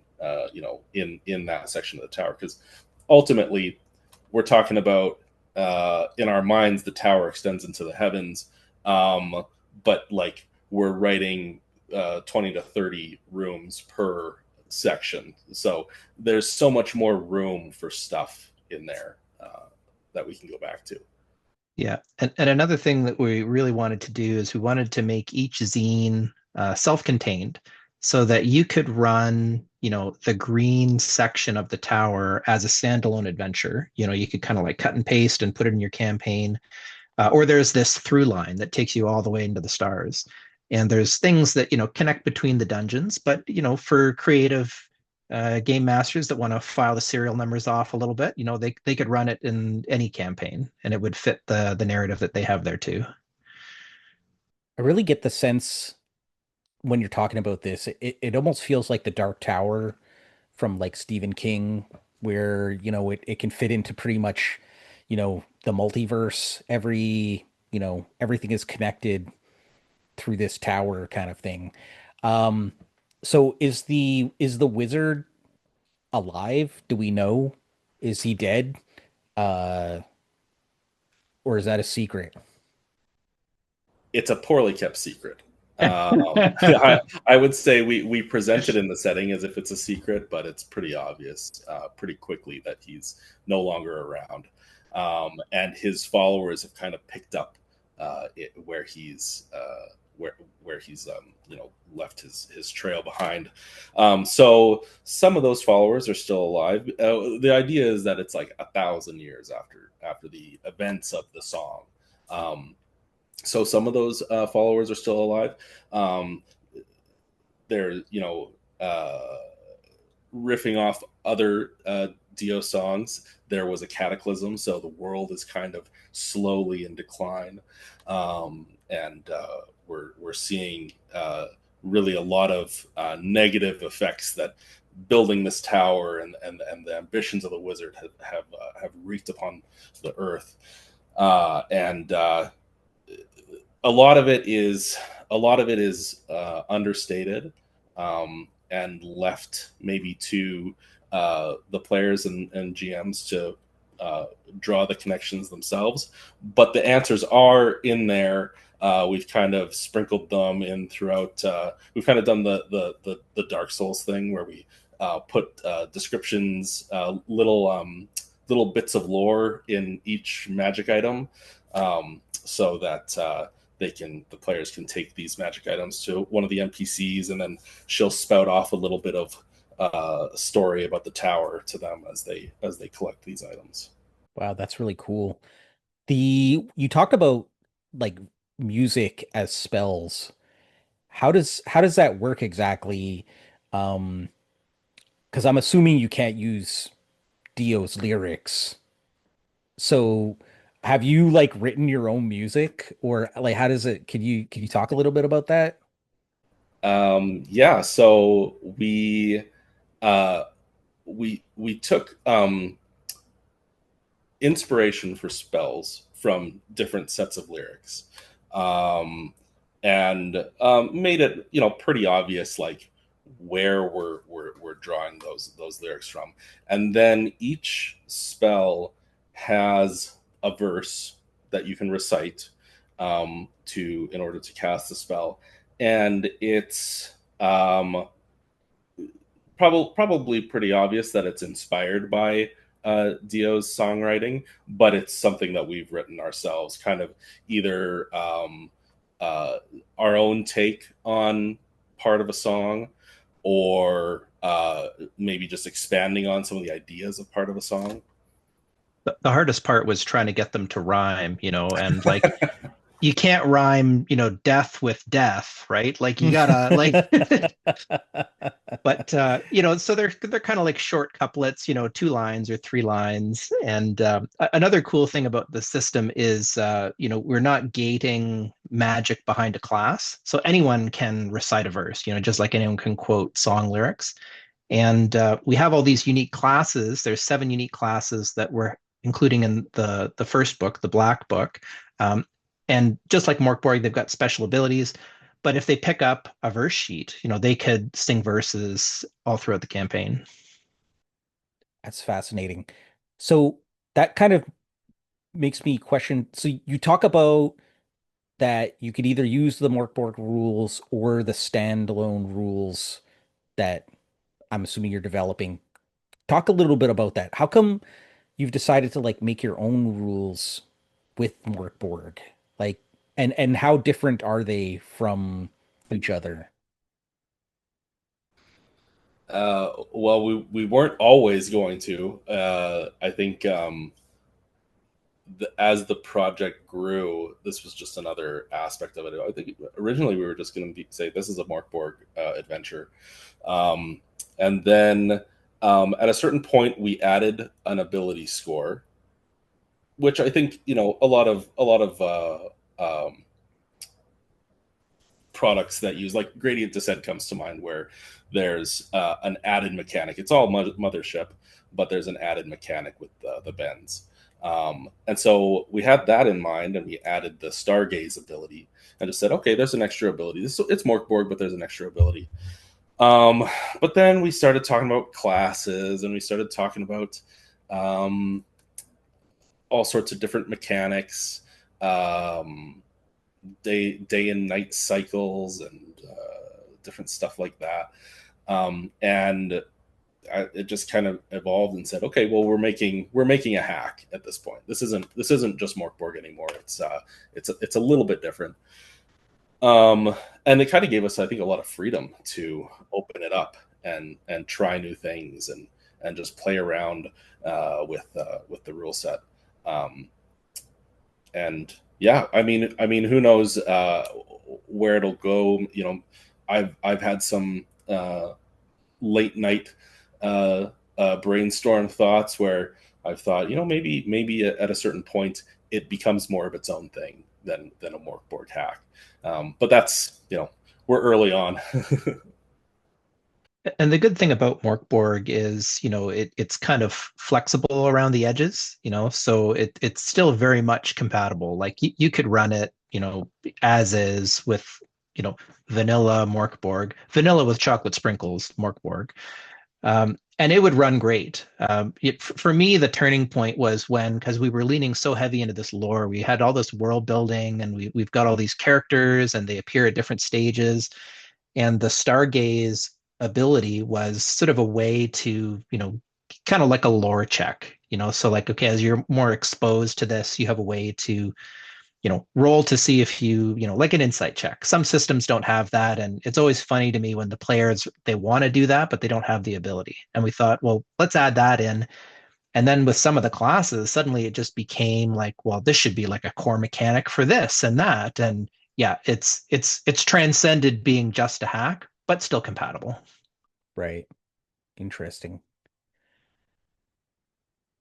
in that section of the tower, because ultimately we're talking about, in our minds the tower extends into the heavens, but like we're writing 20 to 30 rooms per section, so there's so much more room for stuff in there that we can go back to. Yeah. And another thing that we really wanted to do is we wanted to make each zine self-contained so that you could run, the green section of the tower as a standalone adventure. You could kind of like cut and paste and put it in your campaign. Or there's this through line that takes you all the way into the stars. And there's things that, connect between the dungeons, but, for creative game masters that want to file the serial numbers off a little bit, they could run it in any campaign and it would fit the narrative that they have there too. I really get the sense when you're talking about this, it almost feels like the Dark Tower from like Stephen King, where, it can fit into pretty much, the multiverse. Everything is connected through this tower kind of thing. Um, so is the wizard alive? Do we know? Is he dead? Uh, or is that a secret? It's a poorly kept secret. I would say we present it in the setting as if it's a secret, but it's pretty obvious pretty quickly that he's no longer around, and his followers have kind of picked up where he's left his trail behind. So some of those followers are still alive. The idea is that it's like 1,000 years after the events of the song. So some of those followers are still alive. Um, they're riffing off other Dio songs. There was a cataclysm, so the world is kind of slowly in decline, and we're seeing really a lot of negative effects that building this tower and the ambitions of the wizard have wreaked upon the earth, and a lot of it is understated, and left maybe to the players and GMs to draw the connections themselves. But the answers are in there, We've kind of sprinkled them in throughout. We've kind of done the Dark Souls thing where we put descriptions, little bits of lore in each magic item, so that the players can take these magic items to one of the NPCs, and then she'll spout off a little bit of story about the tower to them as they collect these items. Wow, that's really cool. You talked about like music as spells. How does that work exactly? Um, because I'm assuming you can't use Dio's lyrics. So have you like written your own music or like how does it can you talk a little bit about that? Yeah, so uh, we took inspiration for spells from different sets of lyrics, um, and made it pretty obvious like where we're drawing those lyrics from, and then each spell has a verse that you can recite to in order to cast the spell, and it's probably pretty obvious that it's inspired by Dio's songwriting, but it's something that we've written ourselves, kind of either uh, our own take on part of a song, or maybe just expanding on some of the ideas of part of a song. The hardest part was trying to get them to rhyme, and like you can't rhyme, death with death, right? Like you gotta like but so they're kind of like short couplets, 2 lines or 3 lines. And another cool thing about the system is we're not gating magic behind a class, so anyone can recite a verse, just like anyone can quote song lyrics. And we have all these unique classes. There's 7 unique classes that we're including in the first book, the Black Book. Um, and just like Mörk Borg, they've got special abilities. But if they pick up a verse sheet, they could sing verses all throughout the campaign. That's fascinating. So that kind of makes me question. So you talk about that you could either use the Morkborg rules or the standalone rules that I'm assuming you're developing. Talk a little bit about that. How come you've decided to like make your own rules with Morkborg? Like, and how different are they from each other? Well, we weren't always going to. I think as the project grew, this was just another aspect of it. I think originally we were just going to say this is a Mörk Borg adventure, um, and then at a certain point we added an ability score, which I think a lot of products that use like gradient descent comes to mind, where there's an added mechanic. It's all mothership, but there's an added mechanic with the bends. And so we had that in mind, and we added the Stargaze ability, and just said, okay, there's an extra ability. It's Mörk Borg, but there's an extra ability. Um, but then we started talking about classes, and we started talking about um, all sorts of different mechanics, um, day and night cycles, and different stuff like that. And it just kind of evolved and said, okay, well, we're making a hack at this point. This isn't just Mörk Borg anymore. It's a little bit different. And it kind of gave us, I think, a lot of freedom to open it up and try new things, and just play around with the rule set. Um, and yeah, I mean, who knows where it'll go? I've had some late night brainstorm thoughts where I've thought, maybe at a certain point it becomes more of its own thing than a Mörk Borg hack. But that's we're early on. And the good thing about Mörk Borg is, it's kind of flexible around the edges, so it's still very much compatible. Like you could run it, as is with, vanilla Mörk Borg, vanilla with chocolate sprinkles, Mörk Borg. and it would run great. For me, the turning point was when, because we were leaning so heavy into this lore, we had all this world building, and we've got all these characters, and they appear at different stages. And the Stargaze ability was sort of a way to, kind of like a lore check, so like, okay, as you're more exposed to this, you have a way to roll to see if like an insight check. Some systems don't have that. And it's always funny to me when the players, they want to do that, but they don't have the ability. And we thought, well, let's add that in. And then with some of the classes, suddenly it just became like, well, this should be like a core mechanic for this and that. And yeah, it's transcended being just a hack, but still compatible. Right. Interesting.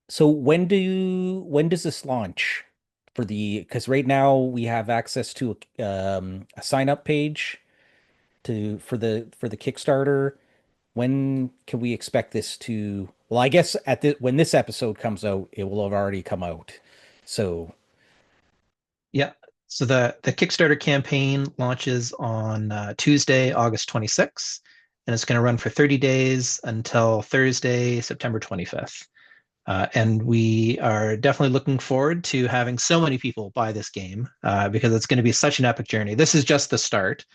So when does this launch for the because right now we have access to a sign up page to for the Kickstarter. When can we expect this to, well, I guess at the when this episode comes out, it will have already come out. So, Yeah. So the Kickstarter campaign launches on Tuesday, August 26th, and it's going to run for 30 days until Thursday, September 25th. And we are definitely looking forward to having so many people buy this game because it's going to be such an epic journey. This is just the start,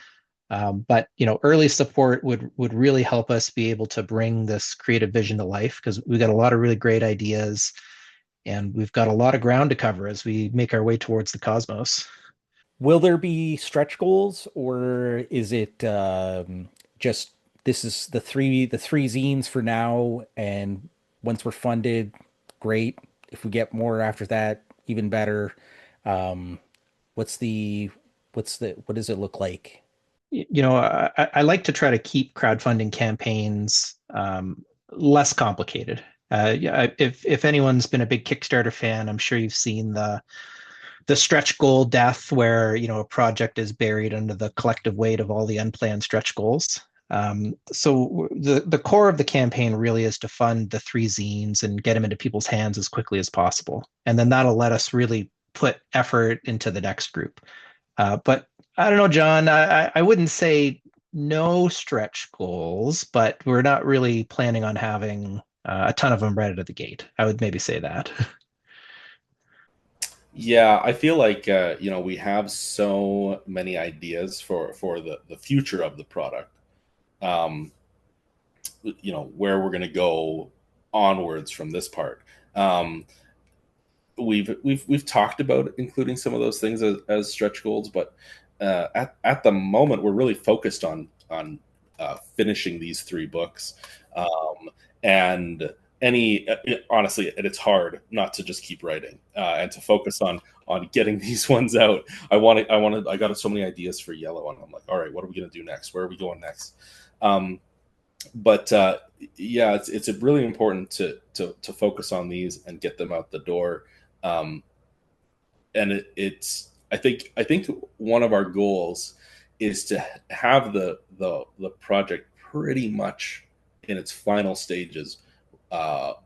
but early support would really help us be able to bring this creative vision to life because we've got a lot of really great ideas and we've got a lot of ground to cover as we make our way towards the cosmos. will there be stretch goals, or is it just this is the three zines for now, and once we're funded, great. If we get more after that, even better. Um, what's the what does it look like? I like to try to keep crowdfunding campaigns less complicated. Yeah, if anyone's been a big Kickstarter fan, I'm sure you've seen the stretch goal death, where a project is buried under the collective weight of all the unplanned stretch goals. So the core of the campaign really is to fund the three zines and get them into people's hands as quickly as possible, and then that'll let us really put effort into the next group. But I don't know, John. I wouldn't say no stretch goals, but we're not really planning on having a ton of them right out of the gate. I would maybe say that. Yeah, I feel like we have so many ideas for the future of the product. Um, where we're going to go onwards from this part. Um, we've talked about including some of those things as stretch goals, but at the moment we're really focused on finishing these three books, and any honestly, and it's hard not to just keep writing and to focus on getting these ones out. I got so many ideas for Yellow, and I'm like, all right, what are we gonna do next? Where are we going next? But yeah, it's really important to focus on these and get them out the door. Um, and it's I think one of our goals is to have the project pretty much in its final stages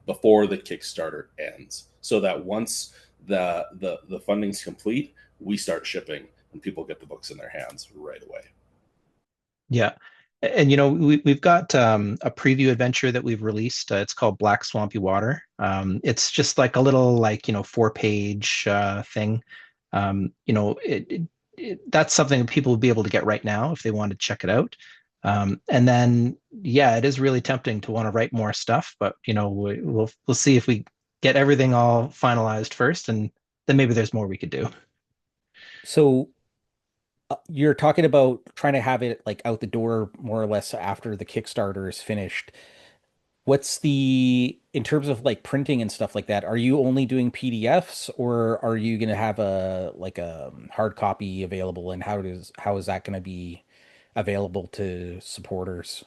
before the Kickstarter ends, so that once the funding's complete, we start shipping and people get the books in their hands right away. Yeah. And we've got a preview adventure that we've released. It's called Black Swampy Water. It's just like a little 4-page thing. That's something that people will be able to get right now if they want to check it out. And then yeah, it is really tempting to want to write more stuff, but we'll see if we get everything all finalized first, and then maybe there's more we could do. So you're talking about trying to have it like out the door more or less after the Kickstarter is finished. What's the, in terms of like printing and stuff like that, are you only doing PDFs, or are you going to have a like a hard copy available, and how is that going to be available to supporters?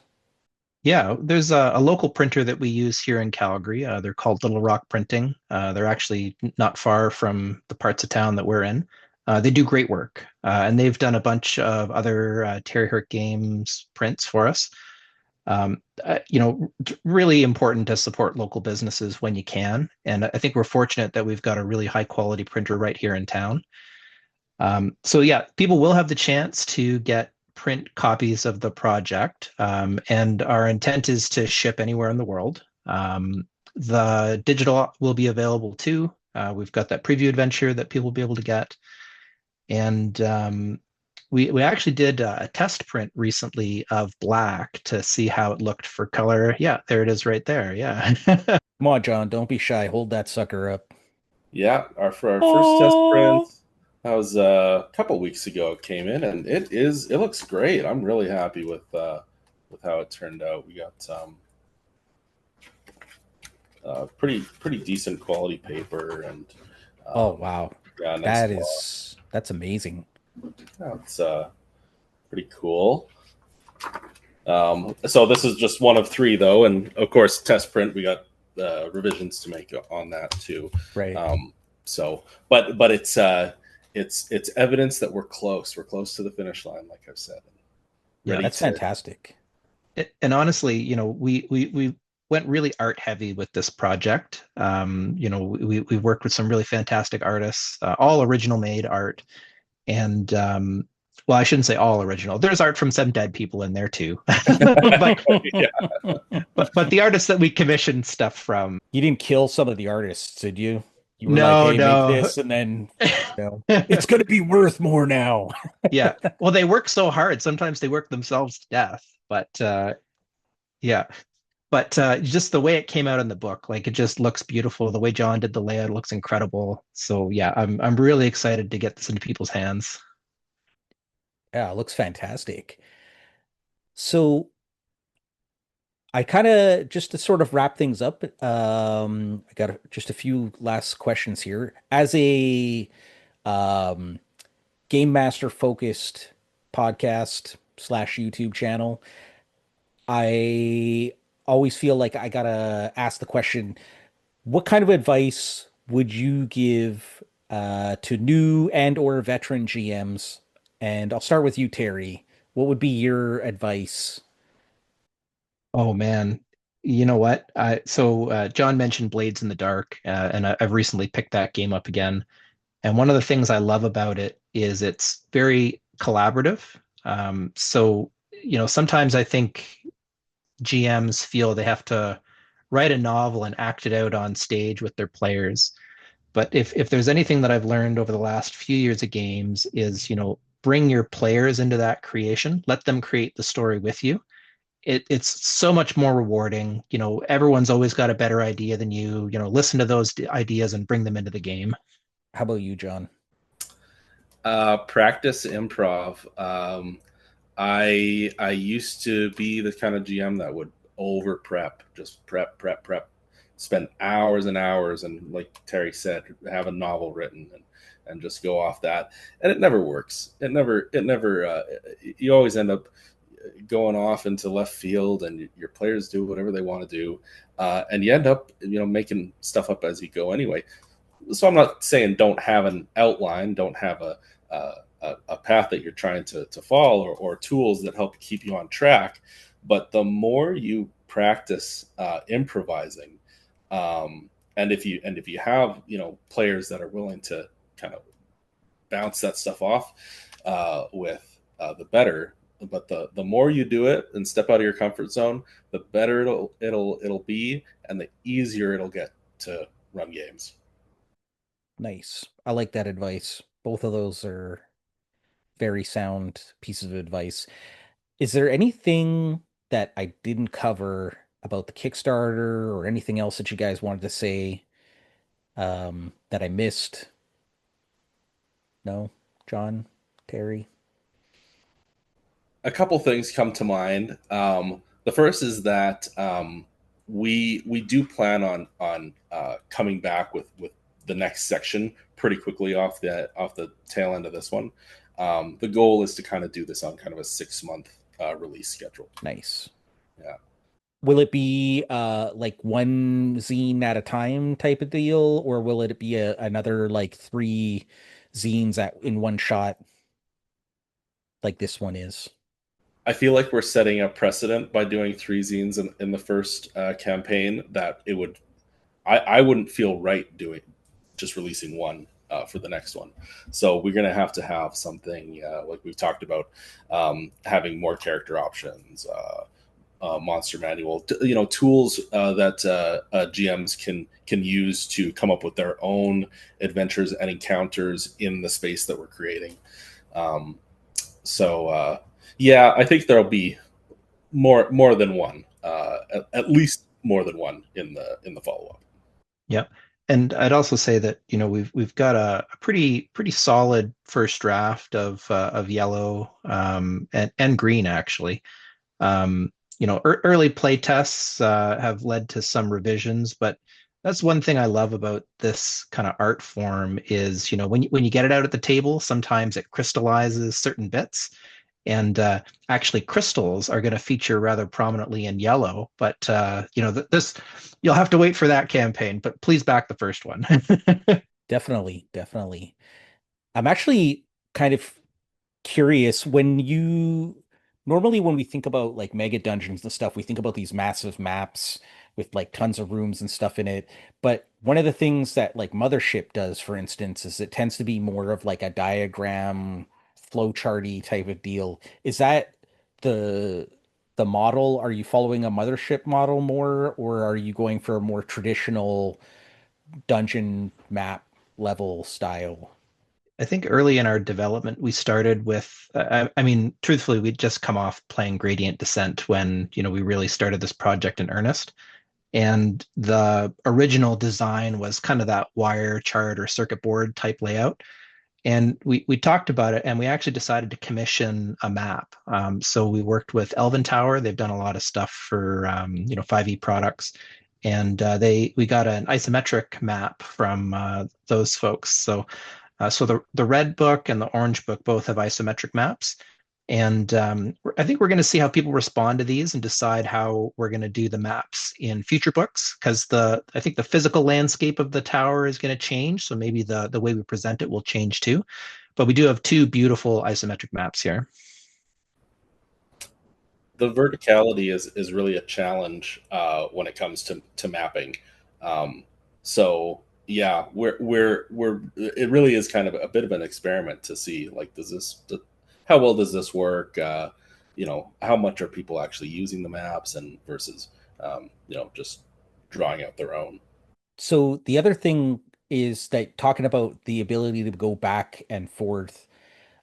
Yeah, there's a local printer that we use here in Calgary. They're called Little Rock Printing. They're actually not far from the parts of town that we're in. They do great work, and they've done a bunch of other Terry Herc Games prints for us. Really important to support local businesses when you can. And I think we're fortunate that we've got a really high quality printer right here in town. So yeah, people will have the chance to get print copies of the project, and our intent is to ship anywhere in the world. The digital will be available too. We've got that preview adventure that people will be able to get. And we actually did a test print recently of black to see how it looked for color. Yeah, there it is right there. Yeah. Come on, John, don't be shy. Hold that sucker up. Yeah, for our first test print, Oh, that was a couple weeks ago. It came in, and it looks great. I'm really happy with how it turned out. We got pretty decent quality paper, and oh um, wow. yeah, nice gloss. That's amazing. Yeah, it's pretty cool. So this is just one of three, though, and of course, test print. We got revisions to make on that too. Right. Um, but it's evidence that we're close. We're close to the finish line, like I've said. Yeah. Ready That's to. fantastic. And honestly, we went really art heavy with this project. We worked with some really fantastic artists, all original made art. And well, I shouldn't say all original. There's art from some dead people in there too. but Yeah. but the artists that we commissioned stuff from. You didn't kill some of the artists, did you? You were like, No, hey, make no. this, and then, it's going to be worth more now. Yeah. Well, they work so hard. Sometimes they work themselves to death. But yeah. But just the way it came out in the book, like it just looks beautiful. The way John did the layout looks incredible. So yeah, I'm really excited to get this into people's hands. Yeah, it looks fantastic. So I kind of just to sort of wrap things up, I got just a few last questions here. As a um, game master focused podcast slash YouTube channel, I always feel like I gotta ask the question, what kind of advice would you give to new and or veteran GMs? And I'll start with you, Terry. What would be your advice? Oh man, you know what? John mentioned Blades in the Dark, and I've recently picked that game up again. And one of the things I love about it is it's very collaborative. Sometimes I think GMs feel they have to write a novel and act it out on stage with their players. But if there's anything that I've learned over the last few years of games is, bring your players into that creation, let them create the story with you. It's so much more rewarding. Everyone's always got a better idea than you. Listen to those ideas and bring them into the game. How about you, John? Practice improv. I used to be the kind of GM that would over prep, just prep, spend hours and hours, and like Terry said, have a novel written and just go off that, and it never works. It never. You always end up going off into left field, and your players do whatever they want to do, and you end up making stuff up as you go anyway. So I'm not saying don't have an outline, don't have a path that you're trying to follow, or tools that help keep you on track. But the more you practice improvising, and if you have players that are willing to kind of bounce that stuff off with the better. But the more you do it and step out of your comfort zone, the better it'll be, and the easier it'll get to run games. Nice. I like that advice. Both of those are very sound pieces of advice. Is there anything that I didn't cover about the Kickstarter or anything else that you guys wanted to say that I missed? No? John? Terry? A couple things come to mind. The first is that we do plan on coming back with the next section pretty quickly off the tail end of this one. The goal is to kind of do this on kind of a 6 month release schedule. Nice. Yeah. Will it be like one zine at a time type of deal, or will it be another like three zines at in one shot like this one is? I feel like we're setting a precedent by doing three zines in the first campaign that it would I wouldn't feel right doing just releasing one for the next one. So we're going to have something like we've talked about, having more character options, monster manual. Tools that GMs can use to come up with their own adventures and encounters in the space that we're creating. Um, so yeah, I think there'll be more than one, at least more than one in the follow up. Yep. And I'd also say that, we've got a pretty solid first draft of yellow and green actually. Um, Early play tests have led to some revisions, but that's one thing I love about this kind of art form is, when you get it out at the table, sometimes it crystallizes certain bits. And actually, crystals are going to feature rather prominently in yellow. But this you'll have to wait for that campaign. But please back the first one. Definitely, definitely. I'm actually kind of curious when you normally when we think about like mega dungeons and stuff, we think about these massive maps with like tons of rooms and stuff in it. But one of the things that like Mothership does, for instance, is it tends to be more of like a diagram flowcharty type of deal. Is that the the model? Are you following a Mothership model more, or are you going for a more traditional dungeon map level style? I think early in our development, we started with, I mean, truthfully, we'd just come off playing Gradient Descent when, we really started this project in earnest. And the original design was kind of that wire chart or circuit board type layout. And we talked about it, and we actually decided to commission a map. So we worked with Elven Tower. They've done a lot of stuff for 5e products, and we got an isometric map from those folks. So the red book and the orange book both have isometric maps. And I think we're going to see how people respond to these and decide how we're going to do the maps in future books, because I think the physical landscape of the tower is going to change. So maybe the way we present it will change too. But we do have two beautiful isometric maps here. The verticality is really a challenge when it comes to mapping. So yeah, we're it really is kind of a bit of an experiment to see like how well does this work? How much are people actually using the maps and versus just drawing out their own. So the other thing is that talking about the ability to go back and forth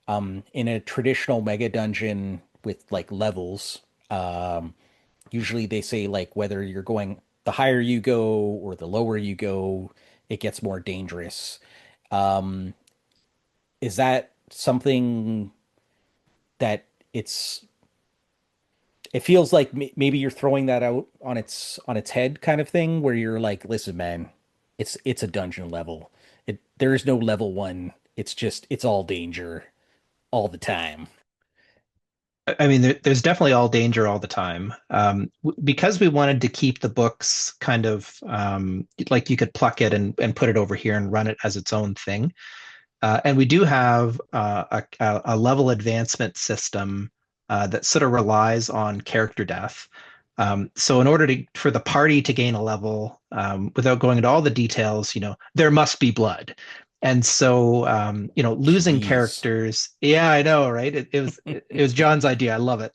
in a traditional mega dungeon with like levels, usually they say like whether you're going the higher you go or the lower you go, it gets more dangerous. Um, is that something that it feels like maybe you're throwing that out on its head kind of thing where you're like, listen, man, it's a dungeon level. There is no level one. It's all danger all the time. I mean, there's definitely all danger all the time. Because we wanted to keep the books kind of like you could pluck it and put it over here and run it as its own thing. And we do have a level advancement system that sort of relies on character death. So in order for the party to gain a level, without going into all the details, there must be blood. And so, losing Jeez. characters. Yeah, I know, right? It was John's idea. I love it.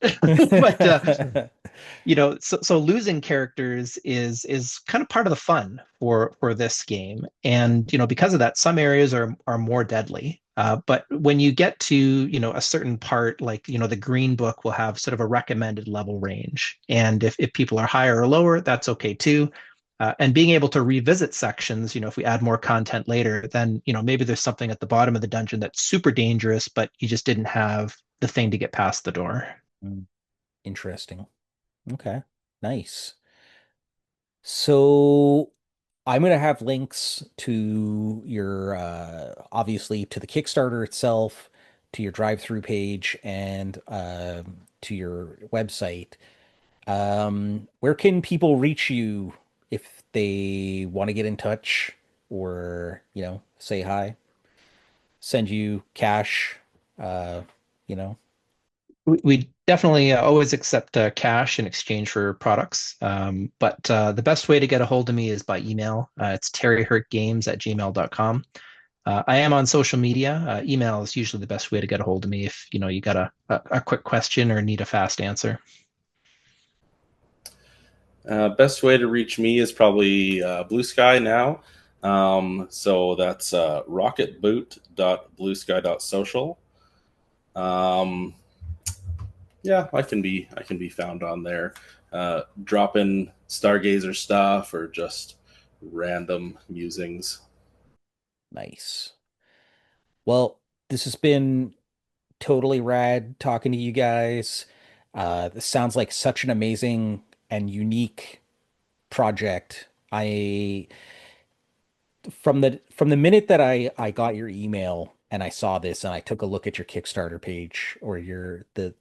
But so losing characters is kind of part of the fun for this game. And because of that, some areas are more deadly. But when you get to a certain part, like the green book will have sort of a recommended level range, and if people are higher or lower, that's okay too. And being able to revisit sections, if we add more content later, then maybe there's something at the bottom of the dungeon that's super dangerous, but you just didn't have the thing to get past the door. Mm, interesting. Okay. Nice. So I'm going to have links to your obviously to the Kickstarter itself, to your drive-through page, and to your website. Where can people reach you if they want to get in touch or, say hi, send you cash, uh, you know? We definitely always accept cash in exchange for products. But the best way to get a hold of me is by email. It's terryhercgames@gmail.com. I am on social media. Email is usually the best way to get a hold of me if you got a quick question or need a fast answer. Best way to reach me is probably Blue Sky now. So that's rocketboot.bluesky.social. Um, yeah, I can be found on there. Drop in Stargazer stuff or just random musings. Nice. Well, this has been totally rad talking to you guys. This sounds like such an amazing and unique project. I from the minute that I got your email and I saw this and I took a look at your Kickstarter page or your the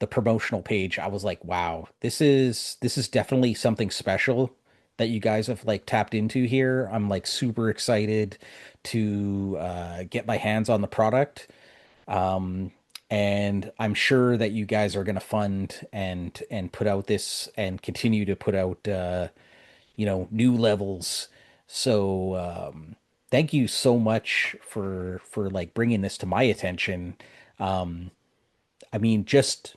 promotional page, I was like, wow, this is definitely something special that you guys have like tapped into here. I'm like super excited to get my hands on the product. Um, and I'm sure that you guys are going to fund and put out this and continue to put out new levels. So thank you so much for like bringing this to my attention. Um, I mean, just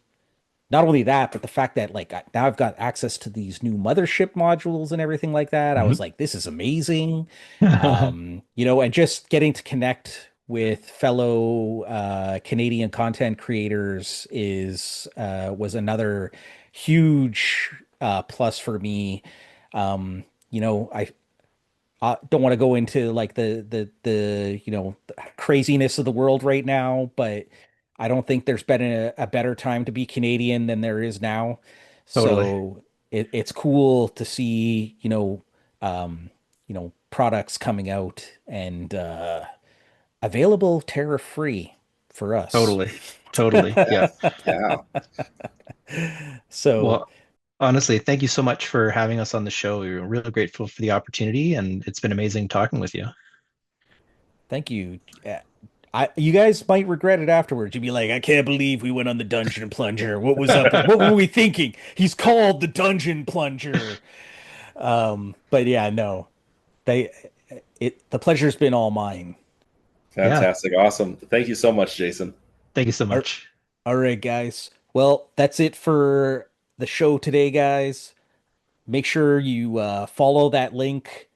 not only that, but the fact that like now I've got access to these new mothership modules and everything like that. I was Mhm. like, this is amazing. And just getting to connect with fellow Canadian content creators is was another huge plus for me. I don't want to go into like the craziness of the world right now, but I don't think there's been a better time to be Canadian than there is now. Totally. So it's cool to see, products coming out and available tariff free for us. Totally. Totally. Yeah. Yeah. So Well, honestly, thank you so much for having us on the show. We're really grateful for the opportunity, and it's been amazing talking with you. thank you. You guys might regret it afterwards. You'd be like, I can't believe we went on the Dungeon Plunger. What was up with, what were we thinking? He's called the Dungeon Plunger. But yeah, no, they, the pleasure's been all mine. Yeah. Fantastic. Awesome. Thank you so much, Jason. Thank you so All much. all right, guys. Well, that's it for the show today, guys. Make sure you follow that link,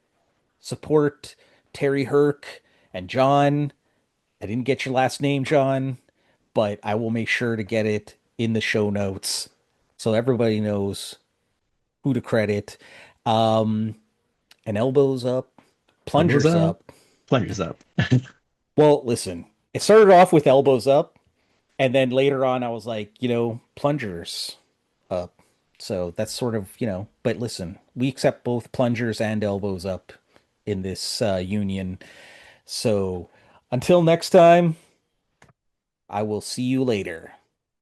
support Terry Herc and John. I didn't get your last name, John, but I will make sure to get it in the show notes so everybody knows who to credit. Um, and elbows up, Elbows plungers up, up. plungers up. Well, listen, it started off with elbows up, and then later on, I was like, plungers up. So that's sort of, but listen, we accept both plungers and elbows up in this union. So until next time, I will see you later.